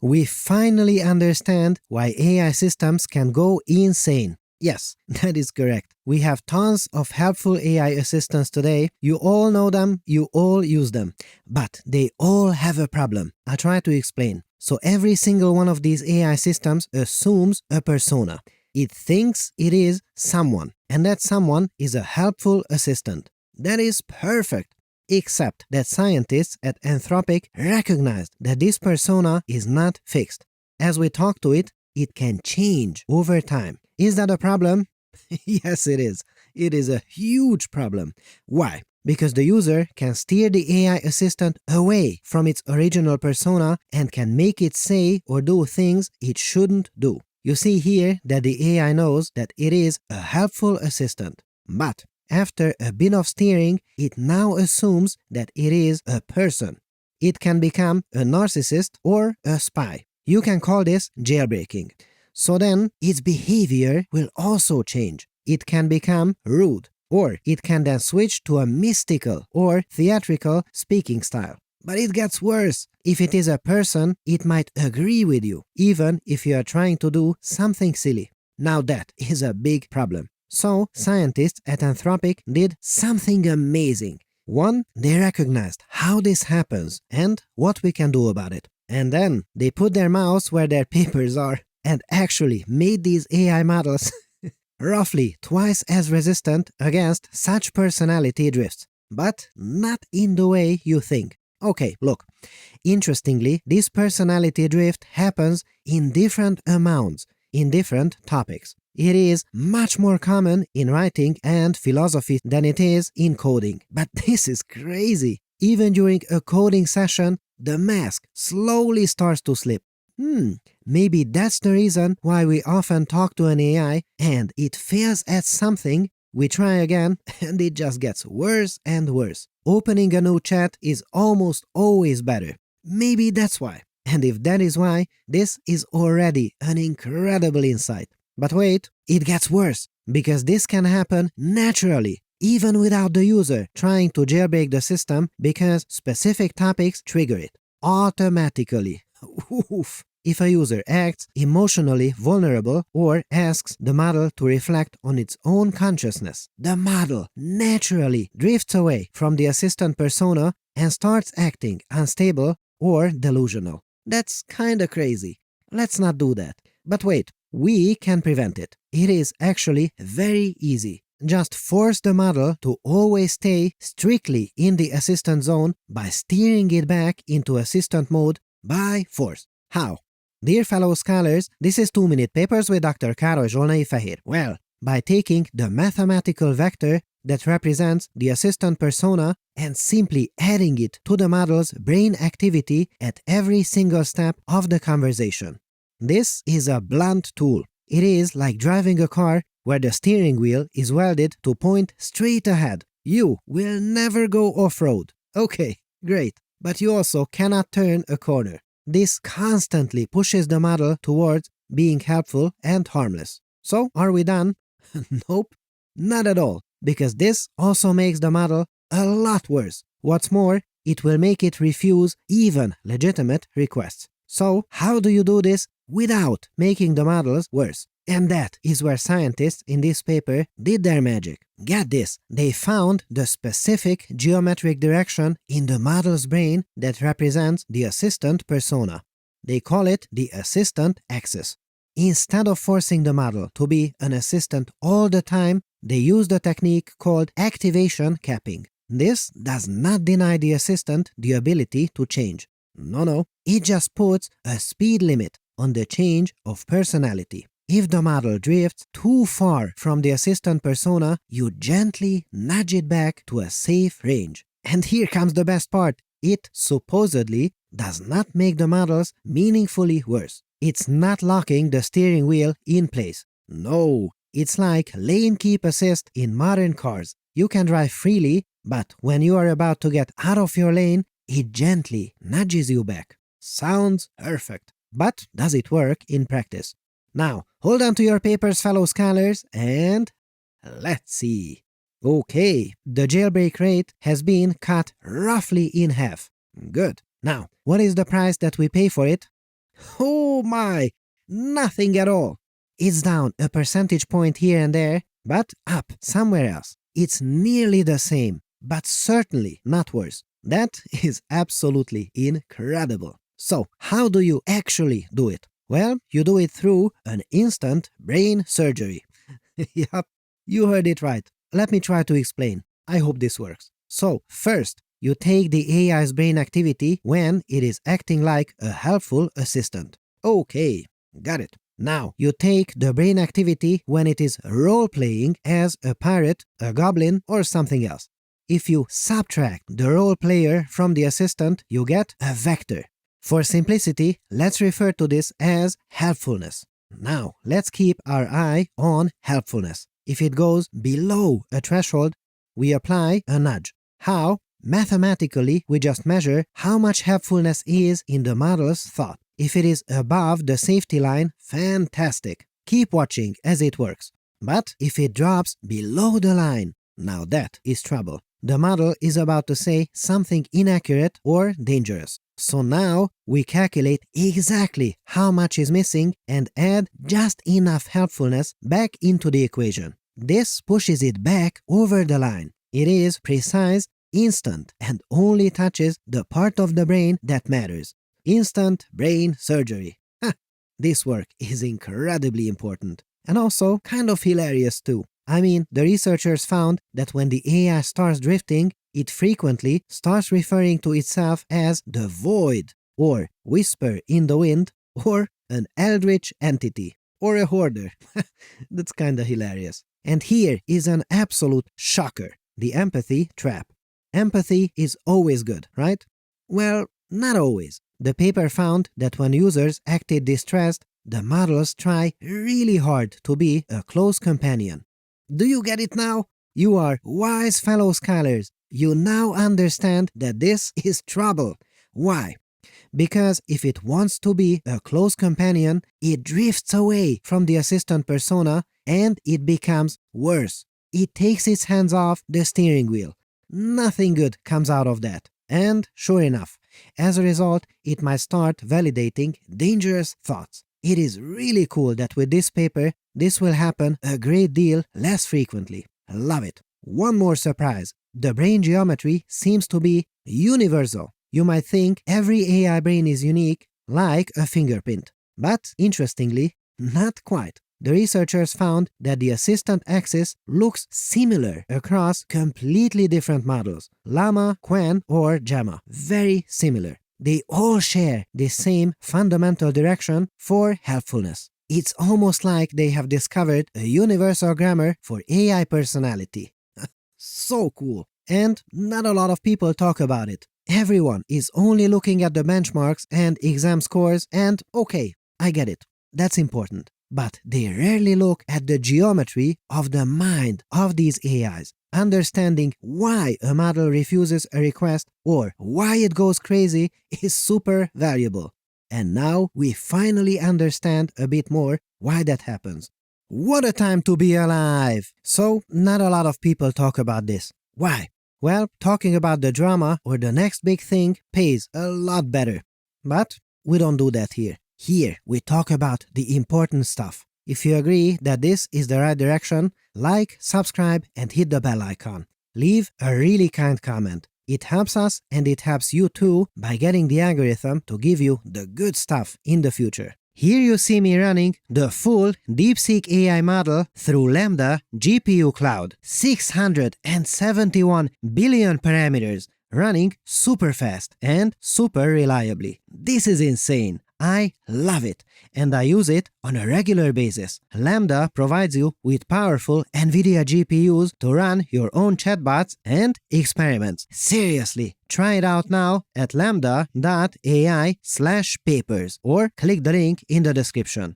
We finally understand why AI systems can go insane. Yes, that is correct. We have tons of helpful AI assistants today. You all know them, you all use them. But they all have a problem. I'll try to explain. So every single one of these AI systems assumes a persona. It thinks it is someone, and that someone is a helpful assistant. That is perfect. Except that scientists at Anthropic recognized that this persona is not fixed. As we talk to it, it can change over time. Is that a problem? Yes, it is. It is a huge problem. Why? Because the user can steer the AI assistant away from its original persona and can make it say or do things it shouldn't do. You see here that the AI knows that it is a helpful assistant. But after a bit of steering, it now assumes that it is a person. It can become a narcissist or a spy. You can call this jailbreaking. So then, its behavior will also change. It can become rude, or it can then switch to a mystical or theatrical speaking style. But it gets worse. If it is a person, it might agree with you, even if you are trying to do something silly. Now that is a big problem. So, scientists at Anthropic did something amazing. One, they recognized how this happens and what we can do about it. And then, they put their mouse where their papers are and actually made these AI models roughly twice as resistant against such personality drifts. But not in the way you think. Okay, look. Interestingly, this personality drift happens in different amounts, in different topics. It is much more common in writing and philosophy than it is in coding. But this is crazy. Even during a coding session, the mask slowly starts to slip. Maybe that's the reason why we often talk to an AI and it fails at something, we try again and it just gets worse and worse. Opening a new chat is almost always better. Maybe that's why. And if that is why, this is already an incredible insight. But wait, it gets worse, because this can happen naturally, even without the user trying to jailbreak the system because specific topics trigger it. Automatically. Oof. If a user acts emotionally vulnerable or asks the model to reflect on its own consciousness, the model naturally drifts away from the assistant persona and starts acting unstable or delusional. That's kinda crazy. Let's not do that. But wait, we can prevent it. It is actually very easy. Just force the model to always stay strictly in the assistant zone by steering it back into assistant mode by force. How? Dear fellow scholars, this is 2-minute papers with Dr. Károly Zsolnai Fehér. Well, by taking the mathematical vector that represents the assistant persona and simply adding it to the model's brain activity at every single step of the conversation. This is a blunt tool. It is like driving a car where the steering wheel is welded to point straight ahead. You will never go off-road. Okay, great. But you also cannot turn a corner. This constantly pushes the model towards being helpful and harmless. So, are we done? Nope, not at all, because this also makes the model a lot worse. What's more, it will make it refuse even legitimate requests. So, how do you do this without making the models worse? And that is where scientists in this paper did their magic. Get this, they found the specific geometric direction in the model's brain that represents the assistant persona. They call it the assistant axis. Instead of forcing the model to be an assistant all the time, they used a technique called activation capping. This does not deny the assistant the ability to change. No, it just puts a speed limit on the change of personality. If the model drifts too far from the assistant persona, you gently nudge it back to a safe range. And here comes the best part. It supposedly does not make the models meaningfully worse. It's not locking the steering wheel in place. No, it's like lane keep assist in modern cars. You can drive freely, but when you are about to get out of your lane, it gently nudges you back. Sounds perfect. But does it work in practice? Now, hold on to your papers, fellow scholars, and let's see. Okay, the jailbreak rate has been cut roughly in half. Good. Now, what is the price that we pay for it? Oh my! Nothing at all. It's down a percentage point here and there, but up somewhere else. It's nearly the same, but certainly not worse. That is absolutely incredible. So, how do you actually do it? Well, you do it through an instant brain surgery. Yup, you heard it right. Let me try to explain. I hope this works. So, first, you take the AI's brain activity when it is acting like a helpful assistant. Okay, got it. Now, you take the brain activity when it is role-playing as a pirate, a goblin, or something else. If you subtract the role player from the assistant, you get a vector. For simplicity, let's refer to this as helpfulness. Now, let's keep our eye on helpfulness. If it goes below a threshold, we apply a nudge. How? Mathematically, we just measure how much helpfulness is in the model's thought. If it is above the safety line, fantastic. Keep watching as it works. But if it drops below the line, now that is trouble. The model is about to say something inaccurate or dangerous. So now we calculate exactly how much is missing and add just enough helpfulness back into the equation. This pushes it back over the line. It is precise, instant, and only touches the part of the brain that matters. Instant brain surgery. This work is incredibly important. And also kind of hilarious too. I mean, the researchers found that when the AI starts drifting, it frequently starts referring to itself as the void, or whisper in the wind, or an eldritch entity, or a hoarder. That's kinda hilarious. And here is an absolute shocker, the empathy trap. Empathy is always good, right? Well, not always. The paper found that when users acted distressed, the models try really hard to be a close companion. Do you get it now? You are wise fellow scholars. You now understand that this is trouble. Why? Because if it wants to be a close companion, it drifts away from the assistant persona and it becomes worse. It takes its hands off the steering wheel. Nothing good comes out of that. And sure enough, as a result, it might start validating dangerous thoughts. It is really cool that with this paper, this will happen a great deal less frequently. Love it. One more surprise. The brain geometry seems to be universal. You might think every AI brain is unique, like a fingerprint. But interestingly, not quite. The researchers found that the assistant axis looks similar across completely different models. Llama, Quen, or Gemma. Very similar. They all share the same fundamental direction for helpfulness. It's almost like they have discovered a universal grammar for AI personality. So cool. And not a lot of people talk about it. Everyone is only looking at the benchmarks and exam scores and okay, I get it. That's important. But they rarely look at the geometry of the mind of these AIs. Understanding why a model refuses a request or why it goes crazy is super valuable. And now we finally understand a bit more why that happens. What a time to be alive! So, not a lot of people talk about this. Why? Well, talking about the drama or the next big thing pays a lot better. But we don't do that here. Here, we talk about the important stuff. If you agree that this is the right direction, like, subscribe, and hit the bell icon. Leave a really kind comment. It helps us and it helps you too by getting the algorithm to give you the good stuff in the future. Here you see me running the full DeepSeek AI model through Lambda GPU Cloud. 671 billion parameters, running super fast and super reliably. This is insane. I love it, and I use it on a regular basis. Lambda provides you with powerful NVIDIA GPUs to run your own chatbots and experiments. Seriously, try it out now at lambda.ai/papers or click the link in the description.